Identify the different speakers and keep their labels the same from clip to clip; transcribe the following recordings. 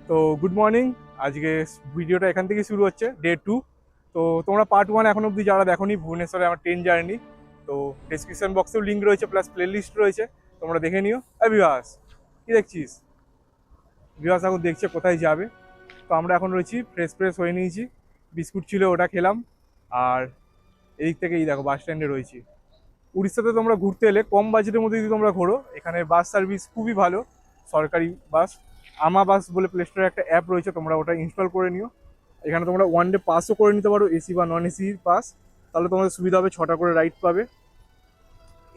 Speaker 1: তো good morning. আজকে ভিডিওটা এখান থেকে শুরু হচ্ছে ডে 2। তো তোমরা পার্ট 1 এখন অবধি যারা দেখোনি ভুবনেশ্বরে আমার ট্রেন জার্নি, তো ডেসক্রিপশন বক্সেও লিঙ্ক রয়েছে, প্লাস প্লে লিস্ট রয়েছে, তোমরা দেখে নিও। বিভাস কি দেখছিস? বিভাস এখন দেখছে কোথায় যাবে। তো আমরা এখন রয়েছি, ফ্রেশ ফ্রেশ হয়ে নিয়েছি, বিস্কুট ছিল ওটা খেলাম। আর এই থেকে এই দেখো বাস স্ট্যান্ডে রয়েছি। উড়িষ্যাতে তোমরা ঘুরতে এলে কম বাজেটের মধ্যে যদি তোমরা ঘোরো, এখানে বাস সার্ভিস খুবই ভালো। সরকারি বাস, আমা বাস বলে প্লে স্টোরে একটা অ্যাপ রয়েছে, তোমরা ওটা ইনস্টল করে নিও। এখানে তোমরা ওয়ান ডে পাসও করে নিতে পারো, এসি বা নন এসি পাস। তাহলে তোমাদের সুবিধা হবে, 6টা করে রাইড পাবে।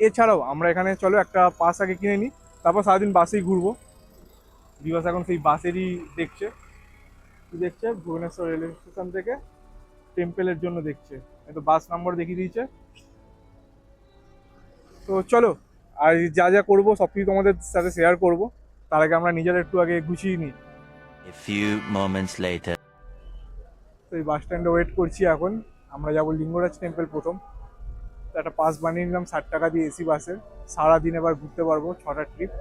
Speaker 1: এছাড়াও আমরা এখানে চলো একটা পাস আগে কিনে নিই, তারপর সারাদিন বাসেই ঘুরবো। দিবস এখন সেই বাসেরই দেখছে, কি দেখছে, ভুবনেশ্বর রেলওয়ে স্টেশন থেকে টেম্পেলের জন্য দেখছে। তো বাস নাম্বার দেখিয়ে দিয়েছে। তো চলো, আর যা যা করবো সব কিছু তোমাদের সাথে শেয়ার করবো। তার আগে আমরা নিজেরা একটু আগে গুছিয়ে নিই।
Speaker 2: A few moments later.
Speaker 1: তো এই বাস স্ট্যান্ডে ওয়েট করছি এখন। আমরা যাবো লিঙ্গরাজ টেম্পল প্রথম। তো একটা পাস বানিয়ে নিলাম 60 টাকা দিয়ে এসি বাসের। সারাদিন এবার ঘুরতে পারবো, 6টা ট্রিপ।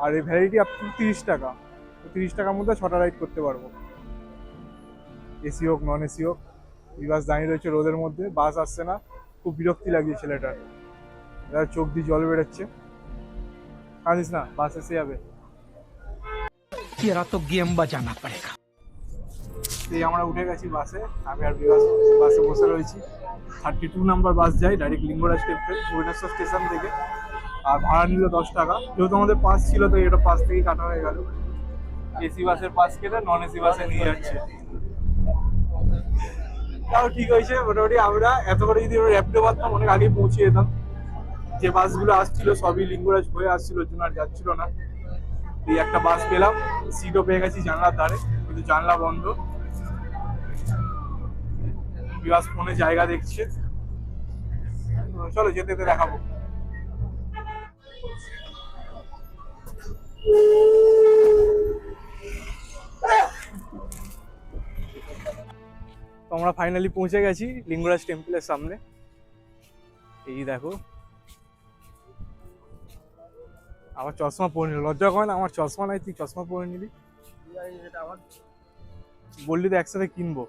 Speaker 1: আর এই ভ্যালিডিটি আপ টু 30 টাকা। তো 30 টাকার মধ্যে 6টা রাইড করতে পারবো, এসি হোক নন এসি হোক। এই বাস দাঁড়িয়ে রয়েছে রোদের মধ্যে, বাস আসছে না, খুব বিরক্তি লাগছে ছেলেটার। চোখ দিয়ে জল বেরোচ্ছে। কাঁদিস না, বাস এসে যাবে।
Speaker 3: तेरा तो गेम बजाना पड़ेगा।
Speaker 1: এই আমরা উঠে গেছি বাসে, আমি আর বিকাশ বাসে বসে রয়েছি। 32 নাম্বার বাস যায় direct Lingaraj temple Bhubaneswar station থেকে। আর ভাড়া নিল 10 টাকা। যেহেতু আমাদের পাস ছিল, তো এটা পাস থেকেই কাটা হয়ে গেল। এসি বাসের পাস কেটে নন এসি বাসে নিয়ে যাচ্ছে। তাও ঠিক হয়েছে মোটামুটি। আমরা এত করে যদি র্যাপিডো পারতাম অনেক আগে পৌঁছে যেতাম। যে বাসগুলো আসছিল সবই লিঙ্গরাজ হয়ে আসছিল, ওর জন্য আর যাচ্ছিল না। এই একটা বাস পেলাম, সিটও পেয়ে গেছি জানলার ধারে, কিন্তু জানলা বন্ধ। বিকাশ ফোনে জায়গা দেখছে। চলো যেতে যেতে দেখাবো। তো আমরা ফাইনালি পৌঁছে গেছি লিঙ্গরাজ টেম্পলের সামনে। এই দেখো, আমার চশমা পরে নিল, লজ্জা করে না? আমার চশমা নাই, তুই চশমা পরে নিলি। বললি তো একসাথে কিনবো।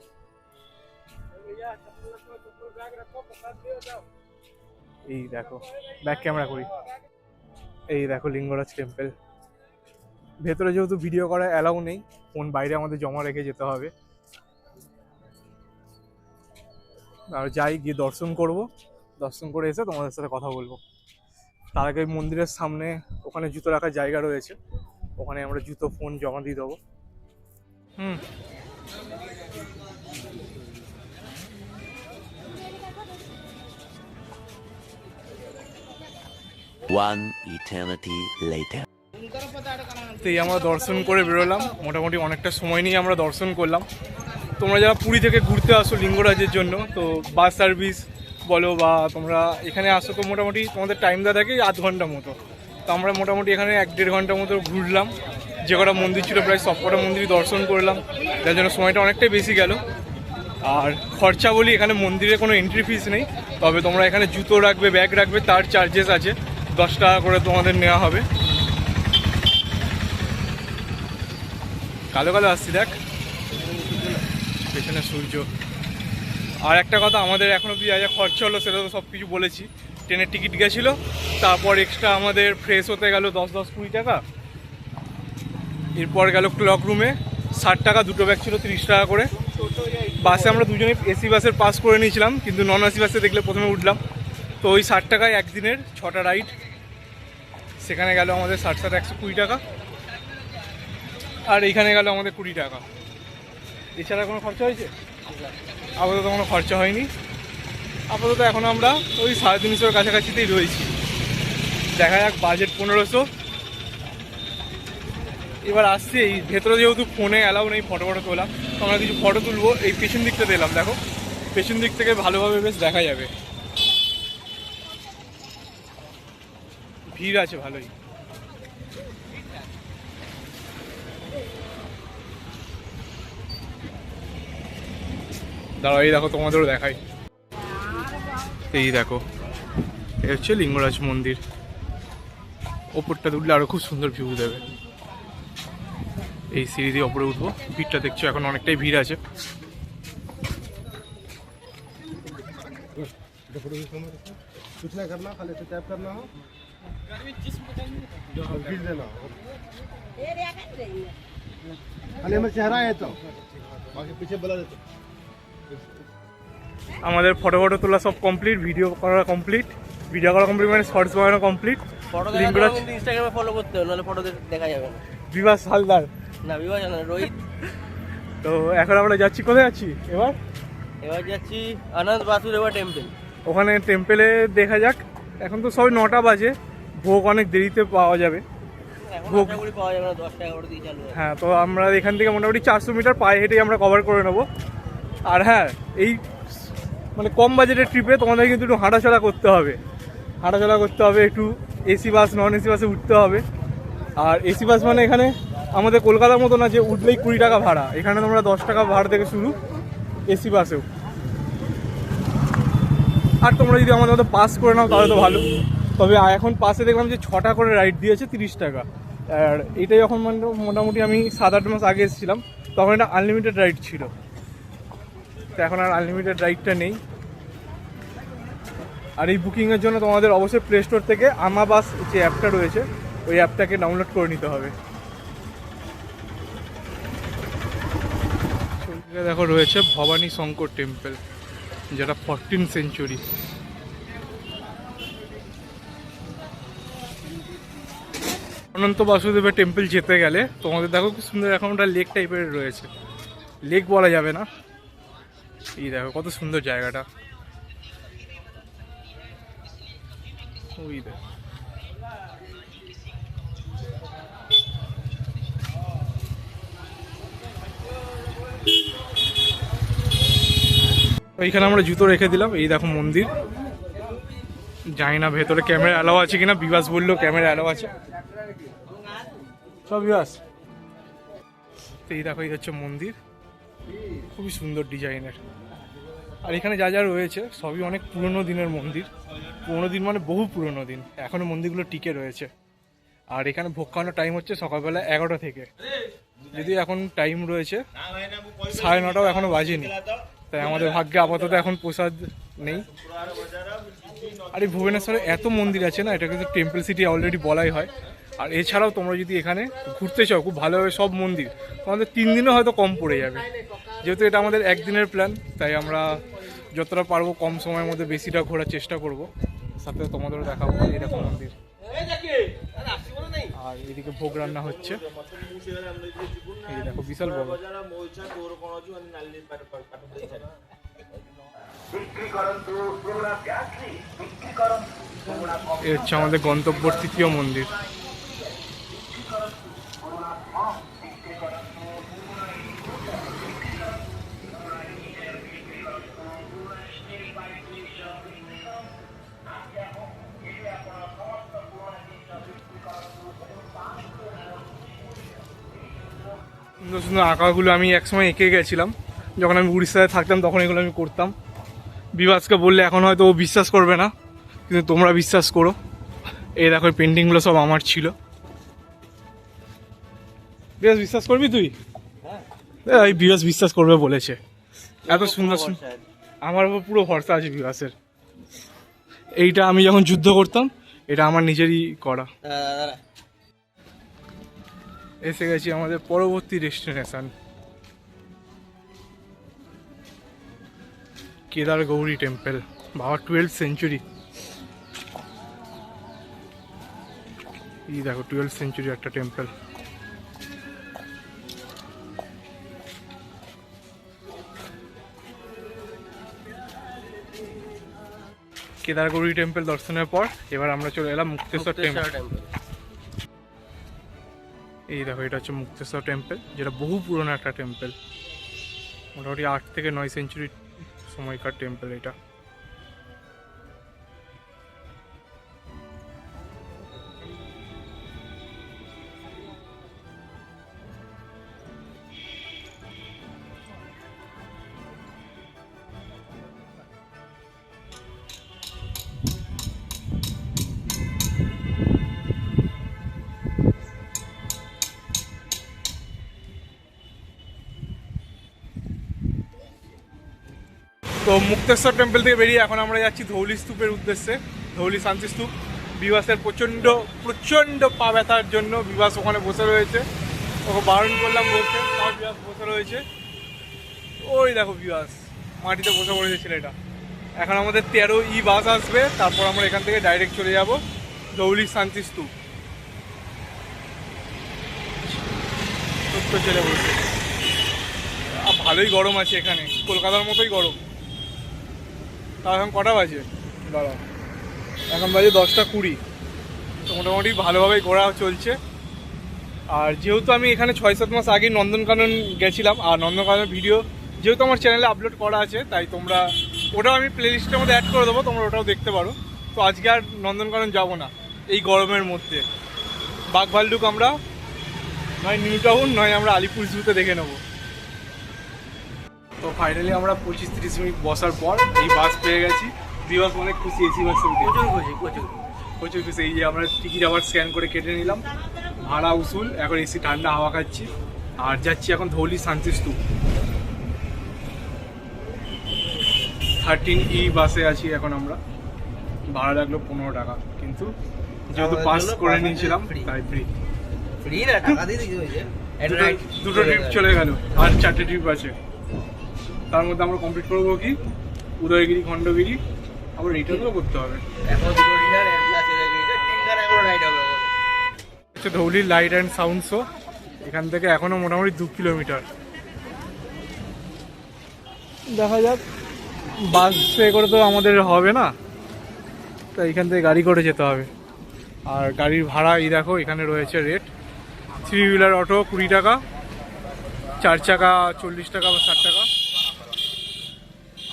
Speaker 1: এই দেখো, ব্যাক ক্যামেরা করি। এই দেখো লিঙ্গরাজ টেম্পল। ভেতরে যেহেতু ভিডিও করা অ্যালাউ নেই, ফোন বাইরে আমাদের জমা রেখে যেতে হবে। আর যাই, গিয়ে দর্শন করব। দর্শন করে এসে তোমাদের সাথে কথা বলবো। তার আগে মন্দিরের সামনে ওখানে জুতো রাখার জায়গা রয়েছে, ওখানে আমরা জুতো ফোন জমা দিয়ে দেবো।
Speaker 2: One eternity later.
Speaker 1: তো এই আমরা দর্শন করে বেরোলাম, মোটামুটি অনেকটা সময় নিয়ে আমরা দর্শন করলাম। তোমরা যারা পুরী থেকে ঘুরতে আসো লিঙ্গরাজের জন্য, তো বাস সার্ভিস বলো বা তোমরা এখানে আসো, তো মোটামুটি তোমাদের টাইম দেওয়া থাকে 8 ঘন্টা মতো। তো আমরা মোটামুটি এখানে 1-1.5 ঘন্টা মতো ঘুরলাম। যে কটা মন্দির ছিল প্রায় সব কটা মন্দিরই দর্শন করলাম, যার জন্য সময়টা অনেকটাই বেশি গেল। আর খরচা বলি, এখানে মন্দিরে কোনো এন্ট্রি ফিস নেই, তবে তোমরা এখানে জুতো রাখবে, ব্যাগ রাখবে, তার চার্জেস আছে, 10 টাকা করে তোমাদের নেওয়া হবে। কালো কালো আসছি দেখ, পেছনে সূর্য। আর একটা কথা, আমাদের এখন অব্দি যা যা খরচা হলো সেটা তো সব কিছু বলেছি। ট্রেনের টিকিট গেছিলো, তারপর এক্সট্রা আমাদের ফ্রেশ হতে গেল 10-20 টাকা। এরপর গেল ক্লক রুমে 60 টাকা, দুটো ব্যাগ ছিল 30 টাকা করে। বাসে আমরা দুজনে এসি বাসের পাস করে নিয়েছিলাম, কিন্তু নন এসি বাসে দেখলে প্রথমে উঠলাম। তো ওই 60 টাকায় একদিনের 6টা রাইড, সেখানে গেল আমাদের 60-120 টাকা। আর এইখানে গেল আমাদের 20 টাকা। এছাড়া কোনো খরচা হয়েছে? আপাতত কোনো খরচা হয়নি। আপাতত এখন আমরা ওই 350 কাছাকাছিতেই রয়েছি। দেখা যাক, বাজেট 1500। এবার আসছি, এই ভেতরে যেহেতু ফোনে অ্যালাউ নেই ফটো তোলা, তো আমরা কিছু ফটো তুলবো। এই পেছন দিকটা দিলাম, দেখো পেছন দিক থেকে ভালোভাবে বেশ দেখা যাবে। ভিড় আছে ভালোই। দাঁড়াও, এই দেখো তোমাদেরও দেখাই। এই দেখো, এই হচ্ছে লিঙ্গরাজ মন্দির। ওপরটা তুললে আরো খুব সুন্দর ভিউ দেবে। এই সিঁড়ি দিয়ে ওপরে উঠবো। ভিড়টা দেখছো এখন অনেকটাই ভিড় আছে।
Speaker 4: कुछ नहीं करना, खाली ऐसे टैप करना हो, फिर देना हो। खाली हमें चेहरा है तो बाकी पीछे बोला देते।
Speaker 1: আমাদের ফটো ফটো তোলা সব কমপ্লিট, ভিডিও করা কমপ্লিট, মানে শর্টস বানানো কমপ্লিট।
Speaker 5: ফটো দেখা কিন্তু ইনস্টাগ্রামে ফলো করতে হবে, নাহলে ফটো দেখা যাবে না।
Speaker 1: বিভাস হালদার
Speaker 5: না বিভাস না, রোহিত।
Speaker 1: তো এখন আমরা যাচ্ছি, কোথায় যাচ্ছি
Speaker 5: এবার যাচ্ছি আনন্দ বাসুদেবা টেম্পল।
Speaker 1: ওখানে টেম্পেলে দেখা যাক। এখন তো সবাই 9টা বাজে, ভোগ অনেক দেরিতে পাওয়া যাবে। ভোগ
Speaker 5: পাওয়া যাবে না, 10 টাকা করে দিয়ে চালু হয়।
Speaker 1: হ্যাঁ, তো আমরা এখান থেকে মোটামুটি 400 মিটার পায়ে হেঁটেই আমরা কভার করে নেবো। আর হ্যাঁ, এই মানে কম বাজেটের ট্রিপে তোমাদের কিন্তু একটু হাঁটাচলা করতে হবে, একটু এসি বাস নন এসি বাসে উঠতে হবে। আর এসি বাস মানে এখানে আমাদের কলকাতার মতো না যে উঠলেই 20 টাকা ভাড়া, এখানে তোমরা 10 টাকা ভাড়া থেকে শুরু এসি বাসেও। আর তোমরা যদি আমাদের মতো পাস করে নাও তাহলে তো ভালো। তবে এখন পাসে দেখলাম যে 6টা করে রাইড দিয়েছে 30 টাকা। আর এটাই যখন মানে মোটামুটি আমি 7-8 মাস আগে এসেছিলাম তখন এটা আনলিমিটেড রাইড ছিল, তো এখন আর আনলিমিটেড রাইডটা নেই। আর এই বুকিংয়ের জন্য তোমাদের অবশ্যই প্লে স্টোর থেকে আমাবাস যে অ্যাপটা রয়েছে ওই অ্যাপটাকে ডাউনলোড করে নিতে হবে। দেখো রয়েছে ভবানী শঙ্কর টেম্পল, যেটা 14th সেঞ্চুরি। অনন্ত বাসুদেবের টেম্পল যেতে গেলে তোমাদের দেখো খুব সুন্দর, এখন ওটা লেক টাইপের রয়েছে, লেক বলা যাবে না। এই দেখো কত সুন্দর জায়গাটা, ওই দেখো। এইখানে আমরা জুতো রেখে দিলাম। এই দেখো মন্দির, জানি না ভেতরে ক্যামেরা অ্যালাউ আছে কিনা, বিভাস বললো ক্যামেরা অ্যালাউ আছে। সব বিভাস। তো এই দেখো, এই হচ্ছে মন্দির, খুবই সুন্দর ডিজাইনের। আর এখানে যা যা রয়েছে সবই অনেক পুরনো দিনের মন্দির, পুরনো দিন মানে বহু পুরনো দিন, এখনও মন্দিরগুলো টিকে রয়েছে। আর এখানে ভোগ খাওয়ানোর টাইম হচ্ছে সকালবেলা 11টা থেকে, যদিও এখন টাইম রয়েছে 9:30 এখনও বাজেনি, তাই আমাদের ভাগ্যে আপাতত এখন প্রসাদ নেই। আর এই ভুবনেশ্বরে এত মন্দির আছে না, এটা কিন্তু টেম্পল সিটি অলরেডি বলাই হয়। আর এছাড়াও তোমরা যদি এখানে ঘুরতে চাও খুব ভালোভাবে সব মন্দির, তোমাদের 3 দিনও হয়তো কম পড়ে যাবে। যেহেতু এটা আমাদের একদিনের প্ল্যান, তাই আমরা যতটা পারবো কম সময়ের মধ্যে বেশিটা ঘোরার চেষ্টা করব, সাথে তোমাদেরও দেখাবো এরকম মন্দির। আর এদিকে ভোগ রান্না হচ্ছে, এই দেখো বিশাল বড়। এ হচ্ছে আমাদের গন্তব্যর 3য় মন্দির। সুন্দর সুন্দর আঁকাগুলো আমি একসময় এঁকে গেছিলাম, যখন আমি উড়িষ্যায় থাকতাম তখন এগুলো আমি করতাম। বিভাসকে বললে এখন হয়তো ও বিশ্বাস করবে না, কিন্তু তোমরা বিশ্বাস করো। এই দেখো পেন্টিংগুলো সব আমার ছিল। বিভাস বিশ্বাস করবি তুই? এই বিভাস বিশ্বাস করবে বলেছে, এত সুন্দর সুন্দর। আমার উপর পুরো ভরসা আছে বিভাসের। এইটা আমি যখন যুদ্ধ করতাম, এটা আমার নিজেরই করা। এসে গেছি আমাদের পরবর্তী ডেস্টিনেশন, কেদার গৌরী টেম্পল। বাবা 12th সেঞ্চুরি। এই দেখো 12th সেঞ্চুরি একটা টেম্পল। কেদার গৌরী টেম্পল দর্শনের পর এবার আমরা চলে এলাম মুক্তেশ্বর টেম্পল। এই দেখো এটা হচ্ছে মুক্তেশ্বর টেম্পল, যেটা বহু পুরনো একটা টেম্পল, মোটামুটি 8 থেকে 9 সেঞ্চুরি সময়কার টেম্পল এটা। তো মুক্তেশ্বর টেম্পল থেকে বেরিয়ে এখন আমরা যাচ্ছি ধৌলি স্তূপের উদ্দেশ্যে, ধৌলি শান্তি স্তূপ। বিভাসের প্রচণ্ড প্রচণ্ড পা ব্যথার জন্য বিভাস ওখানে বসে রয়েছে, ওকে বারণ করলাম বলতে, তাও বিভাস বসে রয়েছে। ওই দেখো বিভাস মাটিতে বসে পড়েছে ছেলেটা। এখন আমাদের 13 বাস আসবে, তারপর আমরা এখান থেকে ডাইরেক্ট চলে যাব ধৌলি শান্তি স্তূপ। ছোট্ট ছেলে বলছে ভালোই গরম আছে এখানে, কলকাতার মতোই গরম। তা এখন কটা বাজে? দাঁড়াও, এখন বাজে 10টা 20। তো মোটামুটি ভালোভাবেই ঘোরা চলছে। আর যেহেতু আমি এখানে 6-7 মাস আগে নন্দনকানন গেছিলাম, আর নন্দনকানন ভিডিও যেহেতু আমার চ্যানেলে আপলোড করা আছে, তাই তোমরা ওটাও আমি প্লেলিস্টের মধ্যে অ্যাড করে দেবো, তোমরা ওটাও দেখতে পারো। তো আজকে আর নন্দনকানন যাব না এই গরমের মধ্যে। বাঘ ভাল্লুক আমরা নয় নিউ টাউন নয় আমরা আলিপুর জুতে দেখে নেবো। তো ফাইনালি আমরা 25-30 মিনিট বসার পর এই বাস পেয়ে গেছি। বিভাস অনেক খুশি, এসি বাসে উঠে প্রচুর খুশি। এই যে আমরা টিকিট আবার স্ক্যান করে কেটে নিলাম, ভাড়া উসুল। এখন এসি ঠান্ডা হাওয়া খাচ্ছি আর যাচ্ছি এখন ধৌলি শান্তি স্তূপ। 13 বাসে আছি এখন আমরা। ভাড়া লাগলো 15 টাকা, কিন্তু যেহেতু পাস করে নিয়েছিলাম তাই ফ্রি।
Speaker 5: ফ্রি না, টাকা দিয়ে দিতে হয়েছে।
Speaker 1: দুটো ট্রিপ চলে গেল, আর 4টে ট্রিপ আছে। তার মধ্যে আমরা কমপ্লিট করবো কি উদয়গিরি, খণ্ডগিরি, আবার রিটার্নও করতে হবে।
Speaker 5: এখন দুটো রিটার, এক ক্লাস রিটার, তিনটার এখন রাইড হবে।
Speaker 1: হচ্ছে Dhauli light and sound show. এখান থেকে এখনো মোটামুটি 2 কিলোমিটার। দেখা যাক, বাসে করে তো আমাদের হবে না, তাই এখান থেকে গাড়ি করে যেতে হবে। আর গাড়ির ভাড়া এই দেখো এখানে রয়েছে রেট। 3 হুইলার অটো 20 টাকা, 4 চাকা 40 টাকা বা 60 টাকা,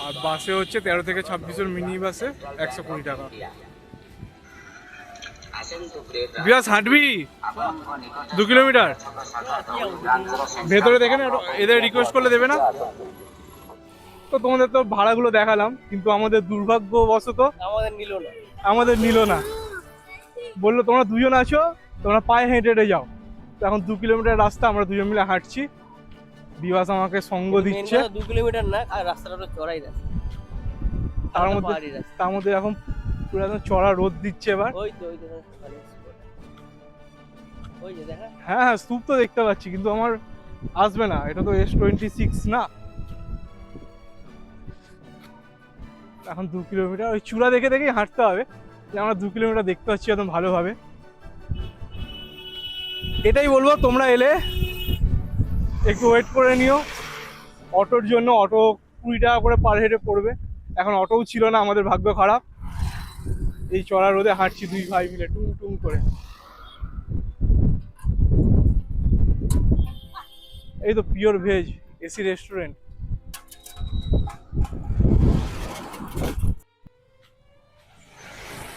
Speaker 1: আর বাসে হচ্ছে 13 থেকে 26 মিনি বাসে 120 টাকা। বিয়াস হাঁটবি 2 কিলোমিটার ভেতরে, দেখে না এদের রিকোয়েস্ট করলে দেবে না। তো তোমাদের তো ভাড়াগুলো দেখালাম, কিন্তু আমাদের দুর্ভাগ্যবশত আমাদের নিল না। বললো তোমরা 2 জন আছো, তোমরা পায়ে হেঁটে হেঁটে যাও। তো এখন 2 কিলোমিটার রাস্তা আমরা 2 জন মিলে হাঁটছি। বিভাস আমাকে সঙ্গ দিচ্ছে।
Speaker 5: 2 কিলোমিটার না, আর রাস্তাটা তো চড়াই রাস্তা।
Speaker 1: তার মধ্যে এখন পুরো একদম চড়া রোদ দিচ্ছে এবার।
Speaker 5: ওই যে দেখা।
Speaker 1: হ্যাঁ হ্যাঁ, স্তূপ তো দেখতে পাচ্ছি, কিন্তু আমার আসবে না, এটা তো S26 না। এখন 2 কিলোমিটার ওই চূড়া দেখে দেখেই হাঁটতে হবে, যে আমরা 2 কিলোমিটার দেখতে পাচ্ছি একদম ভালোভাবে। এটাই বলবো, তোমরা এলে একটু ওয়েট করে নিও অটোর জন্য। অটো 20 টাকা করে পার হেডে পড়বে। এখন অটোও ছিল না, আমাদের ভাগ্য খারাপ। এই চড়া রোদে হাঁটছি 2 ভাই মিলে টুং টুং করে। এই তো পিওর ভেজ এসি রেস্টুরেন্ট।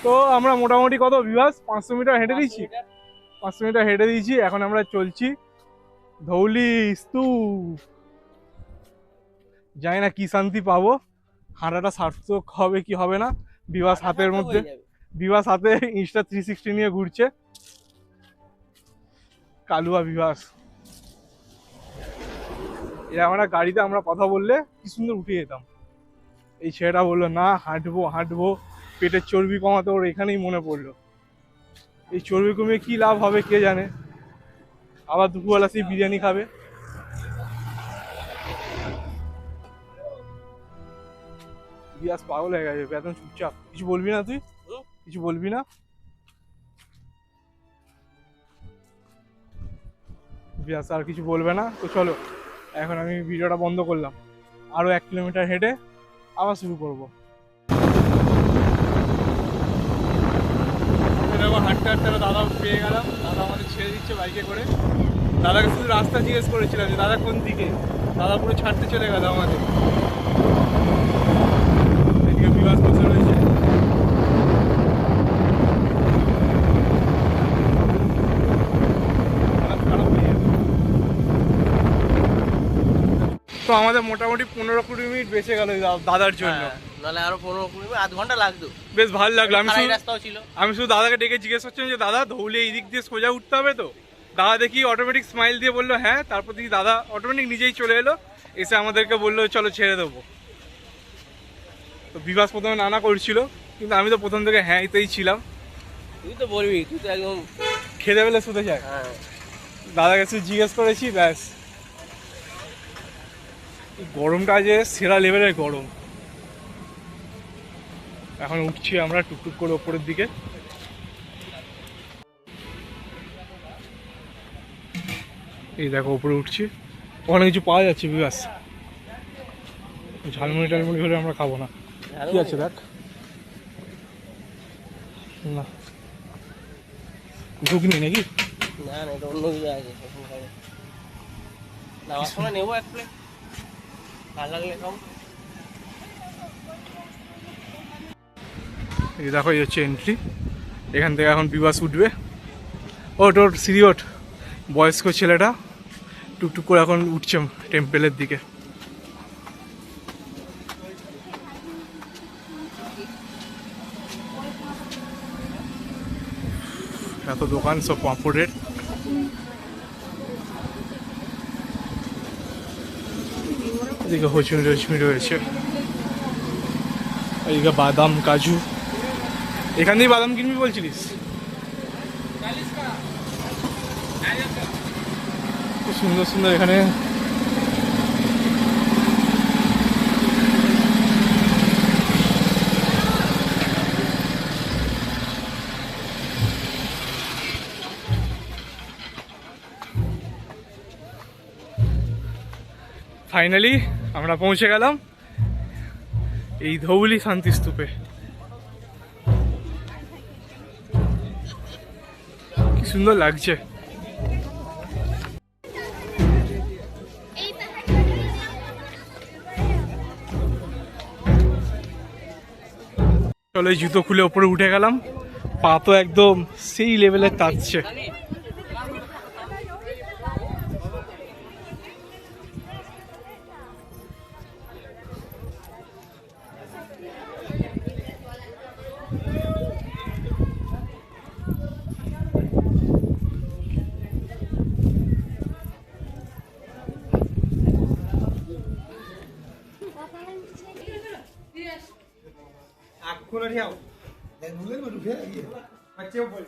Speaker 1: তো আমরা মোটামুটি কত বিভাস 500 মিটার হেঁটে দিয়েছি, 500 মিটার হেঁটে দিয়েছি। এখন আমরা চলছি ধৌলি স্তূপ। জানি না কি শান্তি পাবো, হাঁটাটা সার্থক হবে কি হবে না। বিভাস হাতের মধ্যে, বিভাস হাতে ইনস্টা 360 নিয়ে ঘুরছে। কালুয়া বিভাস। এরা আমরা গাড়িতে আমরা কথা বললে কি সুন্দর উঠে যেতাম। এই ছেলেটা বললো না হাঁটবো হাঁটবো, পেটের চর্বি কমাতে। ওর এখানেই মনে পড়লো, এই চর্বি কমিয়ে কি লাভ হবে কে জানে। আবার দুপুরবেলা সেই বিরিয়ানি খাবে। বিয়াস পাগল হয়ে গেছে, বেতন চুপচাপ। কিছু বলবি না তুই? কিছু বলবি না? বিয়াস আর কিছু বলবে না। তো চলো, এখন আমি ভিডিওটা বন্ধ করলাম। আরো 1 কিলোমিটার হেঁটে আবার শুরু করবো। হাঁটতে হাঁটতে দাদা পেয়ে গেলাম। দাদা আমাদের ছেড়ে দিচ্ছে বাইকে করে। দাদাকে শুধু রাস্তা জিজ্ঞেস করেছিলাম যে দাদা কোন দিকে। দাদা পুরো ছাড়তে চলে গেল আমাদের। এদিকে বিভাস বসে রয়েছে। তো আমাদের মোটামুটি 15-20 মিনিট বেঁচে গেল দাদার জন্য।
Speaker 5: নাহলে আরো 15-20 মিনিট, আধ ঘন্টা লাগতো।
Speaker 1: বেশ ভালো লাগলো।
Speaker 5: রাস্তাও ছিল।
Speaker 1: আমি শুধু দাদাকে ডেকে জিজ্ঞেস করছিলাম যে দাদা ধৌলি এই দিক দিয়ে সোজা উঠতে হবে তো। দাদা দেখি অটোমেটিক স্মাইল দিয়ে বললো হ্যাঁ। তারপর দেখি দাদা অটোমেটিক নিজেই চলে এলো, এসে আমাদেরকে বললো চলো ছেড়ে দেবো। তো বিভাস প্রথমে নানা করছিল, কিন্তু আমি তো প্রথম থেকে হ্যাঁতেই ছিলাম।
Speaker 5: তুই তো বলবি, তুই তো একদম
Speaker 1: খেতে পেলে শুতে চাই।
Speaker 5: হ্যাঁ।
Speaker 1: দাদার কাছে জিজ্ঞেস করেছি, ব্যাস। গরমটা যে সেরা লেভেলের গরম। এখন উঠছি আমরা টুকটুক করে ওপরের দিকে। এই দেখো উপরে উঠছি, অনেক কিছু পাওয়া যাচ্ছে বিকাশ। ঝালমুড়ি টালমুড়ি হলে আমরা খাবো না। কি আছে দেখ না, ঘুগনি নাকি?
Speaker 5: না না, এটা অন্য কিছু আছে। নামার সময় নেবো এক প্লেট, ভালো লাগলে খাও।
Speaker 1: এই দেখো এই হচ্ছে এন্ট্রি। এখান থেকে এখন বিবাস উঠবে। ওট ওট সিঁড়ি ওঠ। বয়স্ক ছেলেটা টুকটুক করে এখন উঠছে টেম্পেলের দিকে। এত দোকান সব পাঁপড়ের। এদিকে হচুমি টচুমি রয়েছে, এদিকে বাদাম কাজু। এখান থেকেই বাদাম কিনবি বলছিলিস? খুব সুন্দর সুন্দর এখানে। ফাইনালি আমরা পৌঁছে গেলাম এই ধৌলি শান্তিস্তূপে। কি সুন্দর লাগছে। চলো এই জুতো খুলে ওপরে উঠে গেলাম। পা তো একদম সেই লেভেলের তাচ্ছে।
Speaker 4: नूले में रुके ये बच्चे को बोल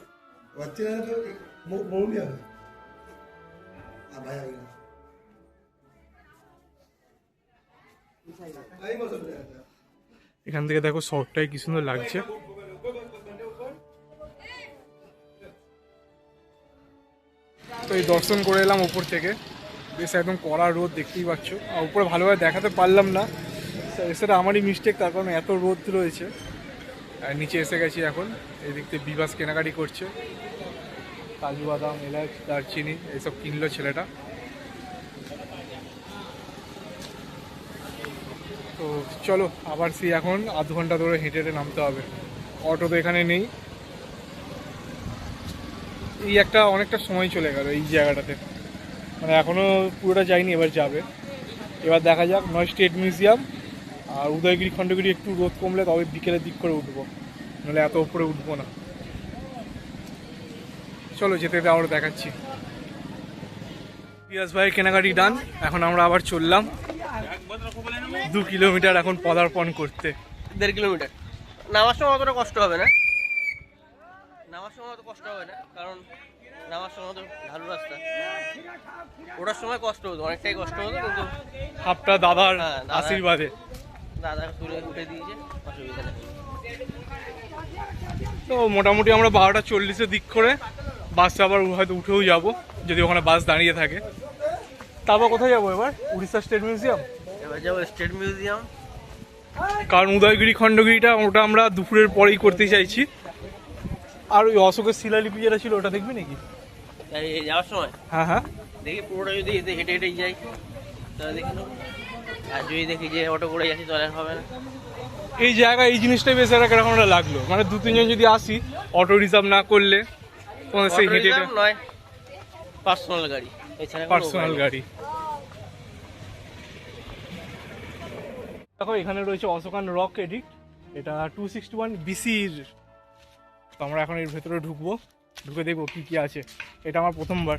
Speaker 4: बच्चे तो बोल दिया अब भाई आ गया आई बस
Speaker 1: এখান থেকে দেখো শহরটাই কি সুন্দর লাগছে। তো এই দর্শন করে এলাম উপর থেকে। বেশ একদম কড়া রোদ, দেখতেই পাচ্ছ। আর উপরে ভালোভাবে দেখাতে পারলাম না, সেটা আমারই মিস্টেক, তার কারণ এত রোদ রয়েছে। আর নিচে এসে গেছি এখন। এই দিক থেকে বিবাস কেনাকাটি করছে, কাজু বাদাম এলাচ দারচিনি এইসব কিনলো ছেলেটা। তো চলো আবার সেই এখন আধ ঘন্টা ধরে হেঁটে হেঁটে নামতে হবে। অটো তো এখানে নেই। এই একটা অনেকটা সময় চলে গেল এই জায়গাটাতে, মানে এখনও পুরোটা যায়নি, এবার যাবে। এবার দেখা যাক, নয় স্টেট মিউজিয়াম আর উদয়গিরি খণ্ডগিরি একটু রোদ কমলে তবে বিকেলের দিক করে উঠবো, নাহলে এত উপরে উঠবো না। চলো যেতে যেতে আবার দেখাচ্ছি। পিয়াস ভাই কেনাকাটি ডান। এখন আমরা আবার চললাম 2 কিলোমিটার এখন পদার্পণ করতে।
Speaker 5: 1.5 কিলোমিটার। নামার সময় অতটা কষ্ট হবে না, নামার সময় অত কষ্ট হবে না, কারণ নামার সময় তো ভালো রাস্তা। ওঠার সময় কষ্ট হতো, অনেকটাই কষ্ট হতো, কিন্তু
Speaker 1: হাফটা দাদার
Speaker 5: হ্যাঁ, দাদা-
Speaker 1: আশীর্বাদে।
Speaker 5: দাদা তুলে উঠে দিয়েছে, অসুবিধা নেই।
Speaker 1: তো মোটামুটি আমরা 12:40-এর দিক করে বাসে আবার হয়তো উঠেও যাব, যদি ওখানে বাস দাঁড়িয়ে থাকে। তারপর কোথায় যাবো এবার? Orissa state museum.
Speaker 5: এবার যাবো স্টেট মিউজিয়াম।
Speaker 1: কারণ উদয়গিরি খণ্ডগিরিটা ওটা আমরা দুপুরের পরেই করতে চাইছি। আর ওই অশোকের শিলালিপি যেটা ছিল ওটা দেখবি নাকি?
Speaker 5: এই যাওয়ার সময়
Speaker 1: হ্যাঁ হ্যাঁ,
Speaker 5: দেখি পুরোটা যদি হেঁটে হেঁটেই যাই তাহলে দেখি নেবো। আর যদি দেখি যে অটো করে যাচ্ছি তাহলে আর হবে না।
Speaker 1: এই জায়গায় এই জিনিসটাই বেশ একটা কেরকম একটা লাগলো, মানে 2-3 জন যদি আসি অটো রিজার্ভ না করলে তোমাদের সেই
Speaker 5: অটো
Speaker 1: হেঁটে
Speaker 5: রিজার্ভ নয়, পার্সোনাল গাড়ি, এছাড়া কোনো
Speaker 1: পার্সোনাল
Speaker 5: উপায় নেই।
Speaker 1: গাড়ি। দেখো এখানে রয়েছে অশোকান রক এডিক্ট, এটা 261 BC-র। তো আমরা এখন এর ভেতরে ঢুকবো, ঢুকে দেখবো কি কি আছে। এটা আমার প্রথমবার।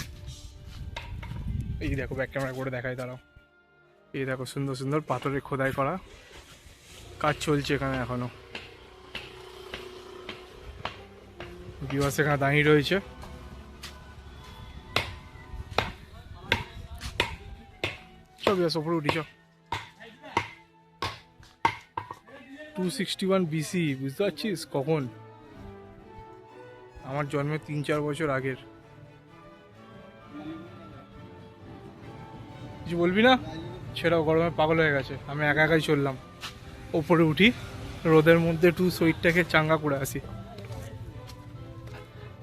Speaker 1: এই দেখো ব্যাক ক্যামেরা করে দেখাই, দাঁড়াও। এই দেখো সুন্দর সুন্দর পাথরে খোদাই করা। কাজ চলছে এখানে এখনো। বিবাস এখানে দাঁড়িয়ে রয়েছে। চল বিবাস ওপরে উঠি চ। 261 BC, বুঝতে পারছিস কখন? আমার জন্মের 3-4 বছর আগের। কিছু বলবি না? ছেড়াও, গরমে পাগল হয়ে গেছে। আমি একা একাই চললাম। ওপরে উঠি, রোদের মধ্যে একটু শরীরটাকে চাঙ্গা করে আসি।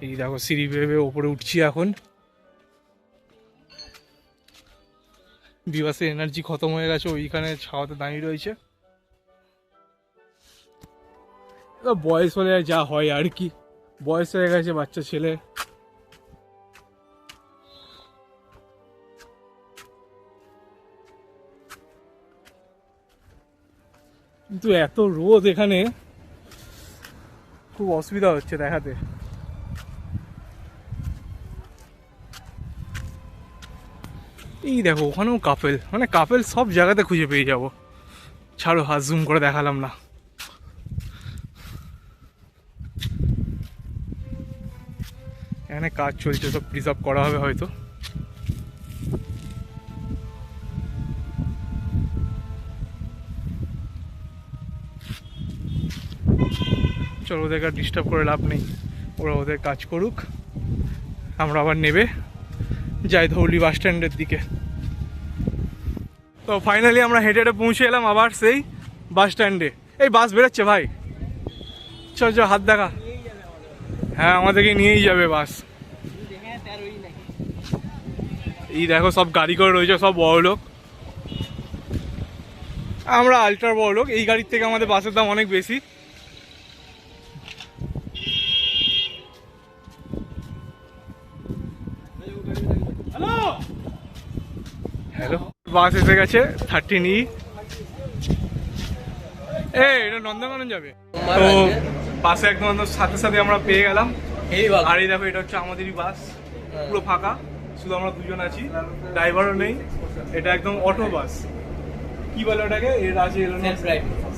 Speaker 1: এই দেখো সিঁড়ি ভেবে ওপরে উঠছি এখন। বিবাসের এনার্জি খতম হয়ে গেছে, ওইখানে ছাওয়াতে দাঁড়িয়ে রয়েছে। বয়স হলে যা হয় আর কি, বয়স হয়ে গেছে, বাচ্চা ছেলে। কিন্তু এত রোদ এখানে, খুব অসুবিধা হচ্ছে দেখাতে। এই দেখো ওখানেও কাপেল, মানে কাপেল সব জায়গাতে খুঁজে পেয়ে যাবো। ছাড়ো, হাত জুম করে দেখালাম না। এখানে কাজ চলছে, সব প্রিজার্ভ করা হবে হয়তো। চলো, ওদেরকে আর ডিস্টার্ব করে লাভ নেই, ওরা ওদের কাজ করুক। আমরা আবার নেবে যাই ধৌলি বাস স্ট্যান্ডের দিকে। তো ফাইনালি আমরা হেঁটে হেঁটে পৌঁছে এলাম আবার সেই বাস স্ট্যান্ডে। এই বাস বেরোচ্ছে ভাই, চল চল, হাত দেখা। হ্যাঁ, আমাদেরকে নিয়েই যাবে বাস। এই দেখো সব গাড়ি করে রয়েছে, সব বড় লোক। আমরা আল্ট্রা বড় লোক, এই গাড়ির থেকে আমাদের বাসের দাম অনেক বেশি। হ্যালো, বাস এসে গেছে 13E। এটা নন্দনকানন যাবে তো। বাসে একদম সাথে সাথে আমরা পেয়ে গেলাম। আর এই দেখো, এটা হচ্ছে আমাদেরই বাস, পুরো ফাঁকা, শুধু আমরা দুজন আছি, ড্রাইভারও নেই। এটা একদম অটো বাস, কি বলে ওটাকে, এর আছে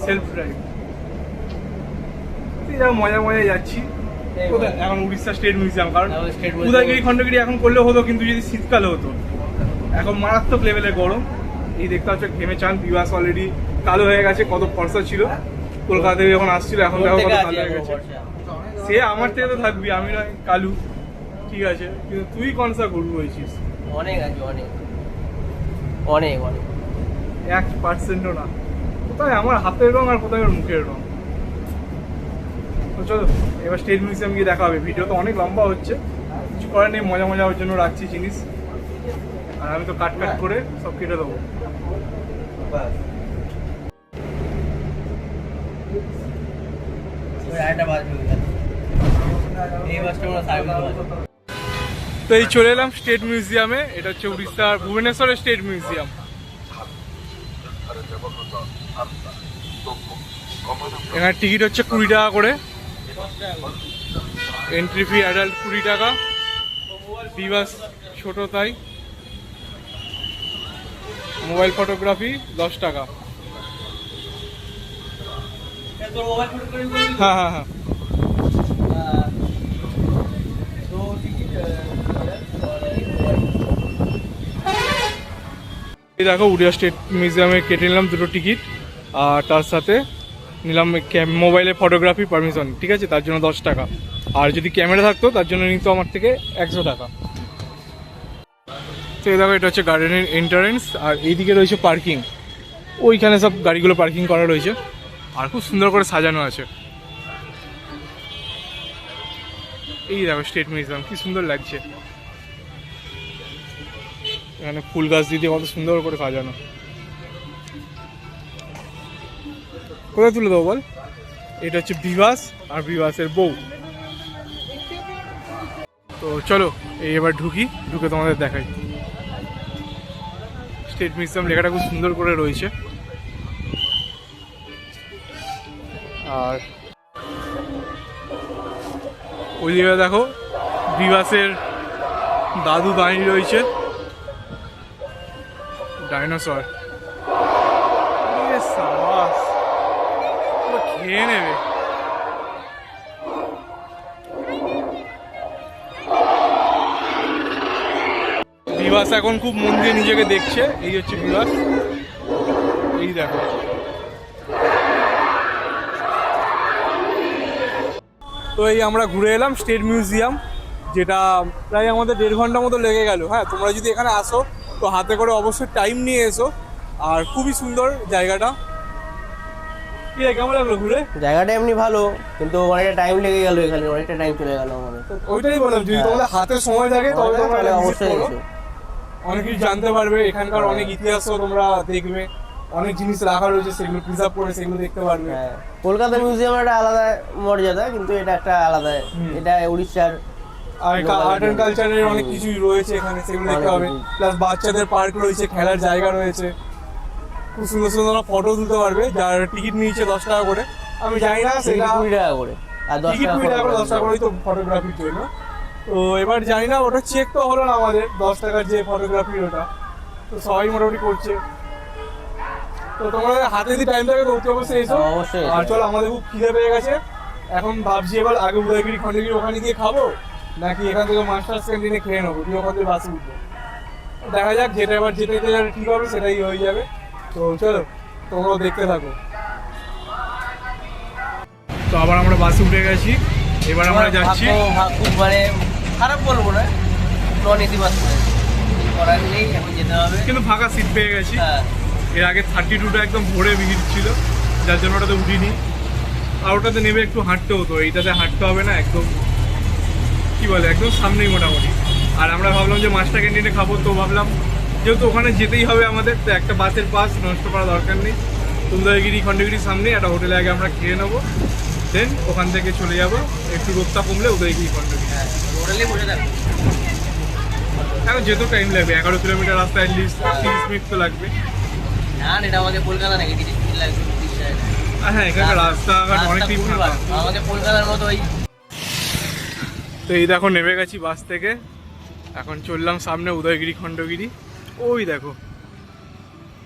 Speaker 1: সেলফ ড্রাইভ। মজা মজায় যাচ্ছি। কোথায় এখন? Orissa state museum. কারণ উদয়গিরি খণ্ডগিরি এখন করলে হতো, কিন্তু যদি শীতকালে হতো। এখন মারাত্মক লেভেলের গরম। এই দেখতে হচ্ছে ঘেমে চান। বিবাস অলরেডি কালো হয়ে গেছে, কত ফর্সা ছিল কলকাতা থেকে যখন আসছিল, এখন দেখো কত কালো হয়ে গেছে। সে আমার থেকে তো থাকবি, আমি নয় কালু, ঠিক আছে, কিন্তু তুই কনসা করবি হয়েছিস।
Speaker 5: অনেক আছে, অনেক অনেক অনেক,
Speaker 1: 1%ও না। কোথায় আমার হাতের রং আর কোথায় ওর মুখের রং। তো চলো এবার স্টেট মিউজিয়াম গিয়ে দেখা হবে। ভিডিও তো অনেক লম্বা হচ্ছে, কিছু করার নেই, মজা মজা ওর জন্য রাখছি জিনিস। আর আমি তো কাট করে সব কেটে দেবো। তো এই চলে এলাম স্টেট মিউজিয়ামে। এটা হচ্ছে উড়িষ্যার ভুবনেশ্বরের স্টেট মিউজিয়াম। এখানে টিকিট হচ্ছে 20 টাকা করে, এন্ট্রি ফি অ্যাডাল্ট 20 টাকা, বিবাস ছোট তাই। মোবাইল ফটোগ্রাফি 10 টাকা। হ্যাঁ হ্যাঁ হ্যাঁ। এই দেখো উড়িয়া স্টেট মিউজিয়ামে কেটে নিলাম 2টো টিকিট, আর তার সাথে নিলাম মোবাইলে ফটোগ্রাফি পারমিশন, ঠিক আছে, তার জন্য 10 টাকা। আর যদি ক্যামেরা থাকতো তার জন্য নিত আমার থেকে 100 টাকা। তো এই দেখো, এটা হচ্ছে গার্ডেনের এন্ট্রান্স, আর এইদিকে রয়েছে পার্কিং। ওইখানে সব গাড়িগুলো পার্কিং করা রয়েছে, আর খুব সুন্দর করে সাজানো আছে। এই দেখো স্টেট মিউজিয়াম, কি সুন্দর লাগছে। এখানে ফুল গাছ দিয়ে কত সুন্দর করে সাজানো। কোথায় তুলে দেবো বল? এটা হচ্ছে বিবাস আর বিবাসের বউ। তো চলো এবার ঢুকে তোমাদের দেখাই। স্টেট মিউজিয়াম লেখাটা খুব সুন্দর করে রয়েছে। আর ওই জায়গায় দেখো বিবাসের দাদু দাঁড়িয়ে রয়েছে, ডাইনোসর। পুরো খেয়ে নেবে। বিভাস এখন খুব মন দিয়ে নিজেকে দেখছে। এই হচ্ছে বিভাস, এই দেখো। তো এই আমরা ঘুরে এলাম স্টেট মিউজিয়াম, যেটা প্রায় আমাদের 1.5 ঘন্টা মতো লেগে গেল। হ্যাঁ, তোমরা যদি এখানে আসো তো হাতে করে অবশ্যই টাইম নিয়ে এসো, আর খুবই সুন্দর জায়গাটা। কি রে, কেমন লাগলো ঘুরে?
Speaker 5: জায়গাটা এমনি ভালো, কিন্তু অনেকটা টাইম লেগে গেল, এখানে অনেকটা টাইম চলে গেল আমাদের।
Speaker 1: ওইটাই বললাম, যদি তোমাদের হাতে সময় থাকে তবে তোমরা
Speaker 5: তাহলে
Speaker 1: অবশ্যই
Speaker 5: অবশ্যই এসো।
Speaker 1: অনেক কিছু জানতে পারবে। এখানকার অনেক ইতিহাসও তোমরা দেখবে, অনেক জিনিস রাখা রয়েছে, সেগুলো প্রিজার্ভ করে সেগুলো দেখতে পারবে।
Speaker 5: হ্যাঁ, কলকাতা মিউজিয়ামের একটা আলাদা মর্যাদা, কিন্তু এটা একটা আলাদা, এটা উড়িষ্যার।
Speaker 1: আর আর্ট অ্যান্ড কালচারের অনেক কিছুই রয়েছে এখানে, সেগুলো দেখতে হবে। প্লাস বাচ্চাদের পার্ক রয়েছে, খেলার জায়গা রয়েছে, খুব সুন্দর সুন্দর ফটো তুলতে পারবে, যার টিকিট নিয়েছে 10 টাকা করে। আমি জানি না সেটা
Speaker 5: 20 টাকা করে, আর 10
Speaker 1: টিকিট
Speaker 5: টাকা
Speaker 1: 20 টাকা করে, 10 টাকা করেই তো ফটোগ্রাফির জন্য। তো এবার জানি না, ওটা চেক তো হলো না আমাদের 10 টাকার যে ফটোগ্রাফির ওটা, তো সবাই মোটামুটি করছে। তো তোমাদের হাতে যদি টাইম থাকে তো অবশ্যই এসো।
Speaker 5: অবশ্যই।
Speaker 1: আর চলো, আমাদের খুব খিদে পেয়ে গেছে এখন। ভাবছি এবার আগে উদয়গিরি খণ্ডগিরি ওখানে গিয়ে খাবো, নাকি এখান থেকে মাস্টার্স ক্যান্টিনে খেয়ে নেবো, দিয়ে ওখান থেকে বাসে উঠবো। দেখা যাক, যেটা এবার যেতে ঠিক হবে সেটাই হয়ে যাবে। তো চলো, তোমরাও দেখতে থাকো। তো আবার আমরা বাসে উঠে গেছি, এবার আমরা যাচ্ছি।
Speaker 5: খুব মানে খারাপ বলবো না, নন এসি বাস করার নেই, এখন যেতে হবে।
Speaker 1: কিন্তু ফাঁকা সিট পেয়ে গেছি।
Speaker 5: হ্যাঁ,
Speaker 1: এর আগে 32টা একদম ভোরে ভিড় ছিল, যার জন্য ওটাতে উঠিনি। আর ওটাতে নেমে একটু হাঁটতে হতো, এইটাতে হাঁটতে হবে না, একদম কি বলে একদম সামনেই মোটামুটি। আর আমরা ভাবলাম যে মাস্টার ক্যান্টিনে খাবো, তো ভাবলাম যেহেতু ওখানে যেতেই হবে আমাদের, তো একটা বাসের পাস নষ্ট করা দরকার নেই। উদয়গিরি খণ্ডগিরির সামনে একটা হোটেলে আগে আমরা খেয়ে নেবো, দেন ওখান থেকে চলে যাবো একটু রোদটা কমলে উদয়গিরি খণ্ডগিরি।
Speaker 5: হোটেলে বসে থাকবো।
Speaker 1: এখন যেহেতু টাইম লাগবে, 11 কিলোমিটার রাস্তা, অ্যাটলিস্ট 30 মিনিট তো লাগবে।
Speaker 5: না, এটা আমাদের কলকাতা নাকি 30 মিনিট লাগবে।
Speaker 1: আর হ্যাঁ, এখানকার রাস্তাঘাট অনেকটাই ফাঁকা।
Speaker 5: আমাদের কলকাতার মতো ওই।
Speaker 1: তো এই দেখো, নেমে গেছি বাস থেকে, এখন চললাম সামনে উদয়গিরি খণ্ডগিরি। ওই দেখো,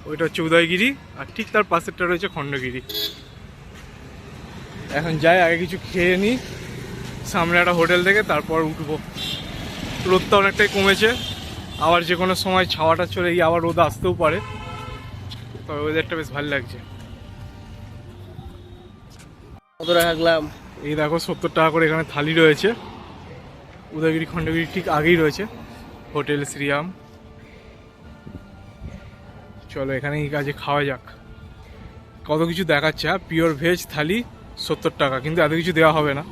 Speaker 1: ওইটা হচ্ছে উদয়গিরি, আর ঠিক তার পাশেরটা রয়েছে খণ্ডগিরি। এখন যাই, আগে কিছু খেয়ে নিই সামনে একটা হোটেল থেকে, তারপর উঠবো। রোদটা অনেকটাই কমেছে, আবার যে কোনো সময় ছাওয়াটা চলে গিয়ে আবার রোদ আসতেও পারে, তবে ওয়েদারটা বেশ ভালো লাগছে।
Speaker 5: কত রাখলাম?
Speaker 1: এই দেখো 70 টাকা করে এখানে থালি রয়েছে। উদয়গিরি খণ্ডগিরি ঠিক আগেই রয়েছে হোটেল শ্রীরাম। চলো এখানে এই কাজে খাওয়া যাক। কত কিছু দেখাচ্ছে। হ্যাঁ, পিওর ভেজ থালি 70 টাকা, কিন্তু এত কিছু দেওয়া হবে না।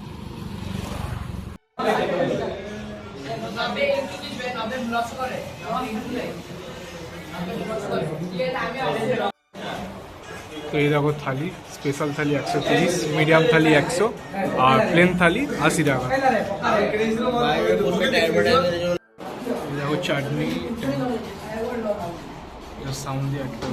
Speaker 1: তো এই দেখো থালি, স্পেশাল থালি 130, মিডিয়াম থালি 100, আর প্লেন থালি 80 টাকা। এই দেখো চাটনি, সাউন্ড দিয়ে একটা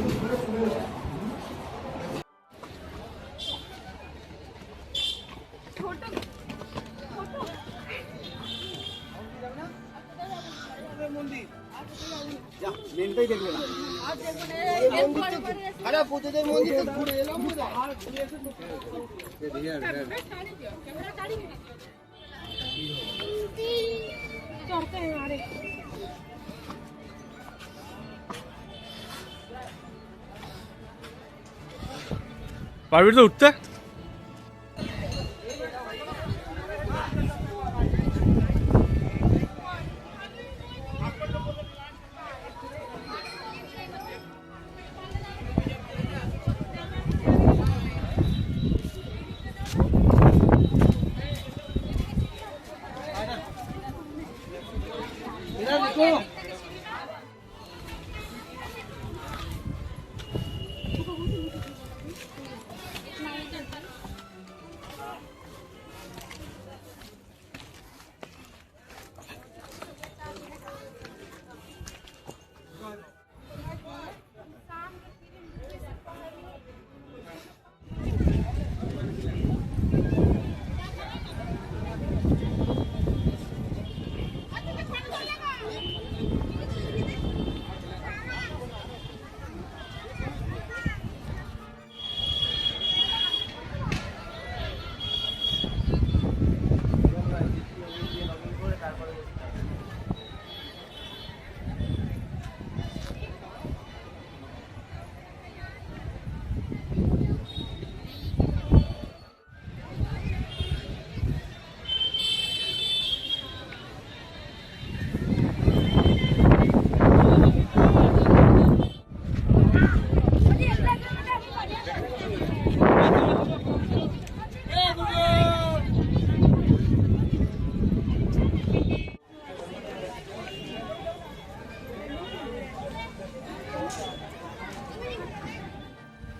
Speaker 1: পারবি তো উঠতে?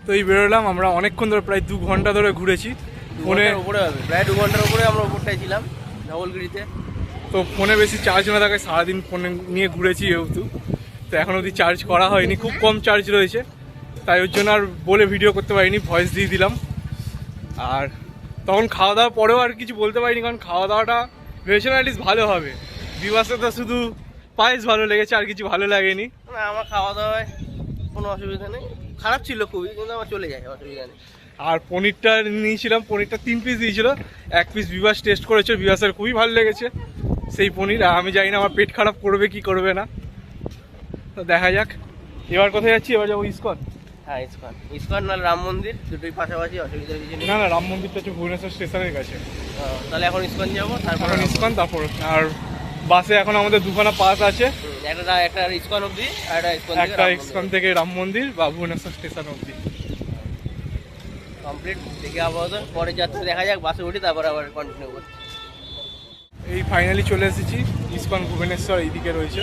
Speaker 1: তো এই বেরোলাম আমরা অনেকক্ষণ ধরে, প্রায় 2 ঘন্টা ধরে ঘুরেছি। ফোনে
Speaker 5: উপরে হবে, প্রায় 2 ঘন্টার উপরে আমরা উপরটাই ছিলাম ধবলগিরিতে।
Speaker 1: তো ফোনে বেশি চার্জ না থাকায় সারাদিন ফোনে নিয়ে ঘুরেছি যেহেতু, তো এখন অবধি চার্জ করা হয়নি, খুব কম চার্জ রয়েছে, তাই ওর জন্য আর বলে ভিডিও করতে পারিনি, ভয়েস দিয়ে দিলাম। আর তখন খাওয়া দাওয়ার পরেও আর কিছু বলতে পারিনি, কারণ খাওয়া দাওয়াটা ভেবেছিলাম অ্যাটলিস্ট ভালো হবে। বিবাসে তো শুধু পায়েস ভালো লেগেছে, আর কিছু ভালো লাগেনি।
Speaker 5: না আমার খাওয়া দাওয়ায় কোনো অসুবিধা নেই, খারাপ ছিল খুবই, কিন্তু আমার চলে যায়, অসুবিধা নেই।
Speaker 1: আর পনিরটা নিয়েছিলাম, পনিরটা 3 পিস দিয়েছিল, 1 পিস বিবাস টেস্ট করেছে, বিবাসের খুবই ভালো লেগেছে সেই পনির। আর আমি জানি না আমার পেট খারাপ করবে কি করবে না, তো দেখা যাক। এবার কোথায় যাচ্ছি? এবার যাবো ইসকন।
Speaker 5: হ্যাঁ ইসকন নাহলে রাম মন্দির, দুটোই পাশাপাশি, অসুবিধা কিছু নেই।
Speaker 1: না রাম মন্দিরটা হচ্ছে ভুবনেশ্বর স্টেশনের কাছে।
Speaker 5: তাহলে এখন ইসকন যাবো, তারপর
Speaker 1: এখন ইসকন, তারপর আর বাসে এখন আমাদের 2খানা পাস আছে,
Speaker 5: একটা ইসকন অবধি আর
Speaker 1: একটা ইসকন থেকে রাম মন্দির বা ভুবনেশ্বর স্টেশন অবধি।
Speaker 5: কমপ্লিট দেখে আপাতত পরে যাত্রা দেখা যাক, বাসে উঠি তারপর আবার কন্টিনিউ করি।
Speaker 1: এই ফাইনালি চলে এসেছি ইসকন ভুবনেশ্বর, এইদিকে রয়েছে।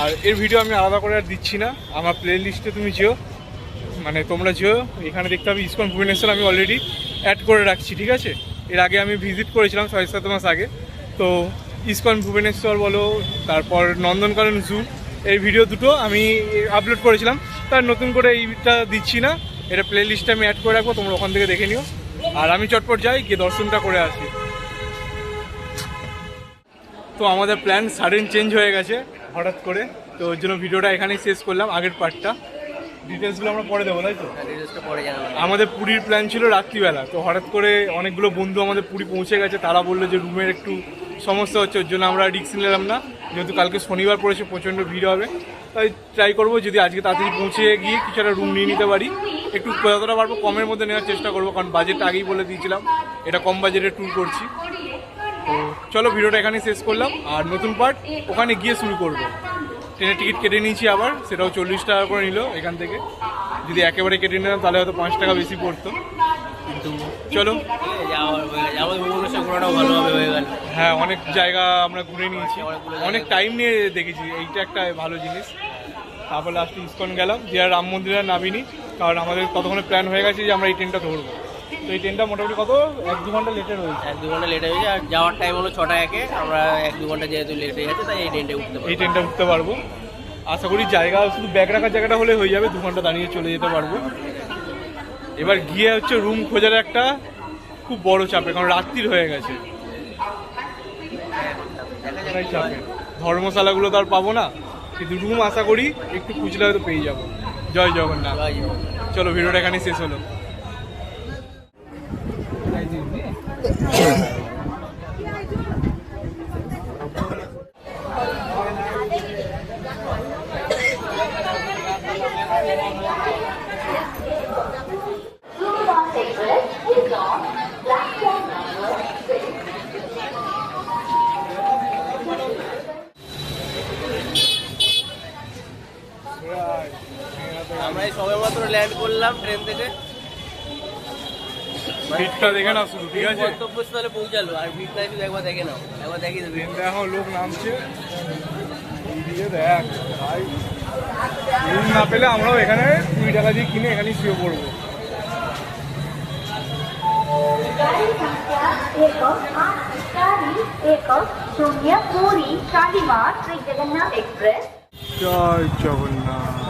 Speaker 1: আর এর ভিডিও আমি আলাদা করে আর দিচ্ছি না, আমার প্লে লিস্টে তুমি যেও, মানে তোমরা যেও, এখানে দেখতে হবে ইসকন ভুবনেশ্বর আমি অলরেডি অ্যাড করে রাখছি, ঠিক আছে? এর আগে আমি ভিজিট করেছিলাম 6-7 মাস আগে, তো ইসকন ভুবনেশ্বর বলো, তারপর নন্দনকানন জু, এই ভিডিও দুটো আমি আপলোড করেছিলাম, তার নতুন করে এইটা দিচ্ছি না, এটা প্লে লিস্টে আমি অ্যাড করে রাখবো, তোমরা ওখান থেকে দেখে নিও। আর আমি চটপট যাই, গিয়ে দর্শনটা করে আসি। তো আমাদের প্ল্যান সাডেন চেঞ্জ হয়ে গেছে হঠাৎ করে, তো ওর জন্য ভিডিওটা এখানেই শেষ করলাম। আগের পার্টটা ডিটেলসগুলো আমরা পরে দেবো, তাই তো? আমাদের পুরীর প্ল্যান ছিল রাত্রিবেলা, তো হঠাৎ করে অনেকগুলো বন্ধু আমাদের পুরী পৌঁছে গেছে, তারা বললো যে রুমের একটু সমস্যা হচ্ছে, ওর জন্য আমরা রিস্ক নিলাম না, যেহেতু কালকে শনিবার পড়েছে, প্রচণ্ড ভিড় হবে, তাই ট্রাই করবো যদি আজকে তাড়াতাড়ি পৌঁছে গিয়ে কিছু একটা রুম নিয়ে নিতে পারি, একটু যতটা পারবো কমের মধ্যে নেওয়ার চেষ্টা করবো, কারণ বাজেটটা আগেই বলে দিয়েছিলাম এটা কম বাজেটের ট্যুর করছি। তো চলো ভিডিওটা এখানেই শেষ করলাম, আর নতুন পার্ট ওখানে গিয়ে শুরু করবো। ট্রেনের টিকিট কেটে নিয়েছি আবার, সেটাও 40 টাকা করে নিল এখান থেকে, যদি একেবারে কেটে নিলাম তাহলে হয়তো 5 টাকা বেশি পড়তো, কিন্তু চলো। হ্যাঁ অনেক জায়গা আমরা ঘুরে নিয়েছি, অনেক টাইম নিয়ে দেখেছি, এইটা একটা ভালো জিনিস। তারপর লাস্টে ইসকন গেলাম, যে আর রাম মন্দিরে নামিনি, কারণ আমাদের কতক্ষণে প্ল্যান হয়ে গেছে যে আমরা এই ট্রেনটা ধরবো। তো এই ট্রেনটা মোটামুটি কত 1-2 ঘন্টা লেটে রয়েছে,
Speaker 5: 1-2 ঘন্টা লেট হয়েছে, আর যাওয়ার টাইম হলো 6টা 1-এ, আমরা 1-2 ঘন্টা যেহেতু লেট হয়ে গেছে, তাই এই ট্রেনটা উঠতে পারবো। আশা করি জায়গা, শুধু ব্যাগ রাখার জায়গাটা হলে হয়ে যাবে, 2 ঘন্টা দাঁড়িয়ে চলে যেতে পারবো। এবার গিয়ে হচ্ছে রুম খোঁজার একটা খুব বড় চাপে, কারণ রাত্রির হয়ে গেছে, চাপে ধর্মশালাগুলো তো আর পাবো না, কিন্তু রুম আশা করি একটু খুঁজলে হয়তো পেয়ে যাবো। জয় জগন্নাথ। চলো ভিডিওটা এখানেই শেষ হলো। আমরা এই সবে মাত্র ল্যান্ড করলাম ট্রেন থেকে,
Speaker 1: ভিড়টা দেখে নাও শুধু, ঠিক আছে?
Speaker 5: গন্তব্যস্থলে পৌঁছালো, আর ভিড়টা শুধু একবার দেখে নাও, একবার দেখিয়ে দেবে।
Speaker 1: ট্রেনটা এখন লোক নামছে, এইদিকে দেখ ভাই, রুম না পেলে আমরাও এখানে 20 টাকা দিয়ে কিনে এখানেই শুয়ে পড়বো।
Speaker 6: शून्य पूरी शालीमार श्री जगन्नाथ एक्सप्रेस।
Speaker 1: জয় জগন্নাথ।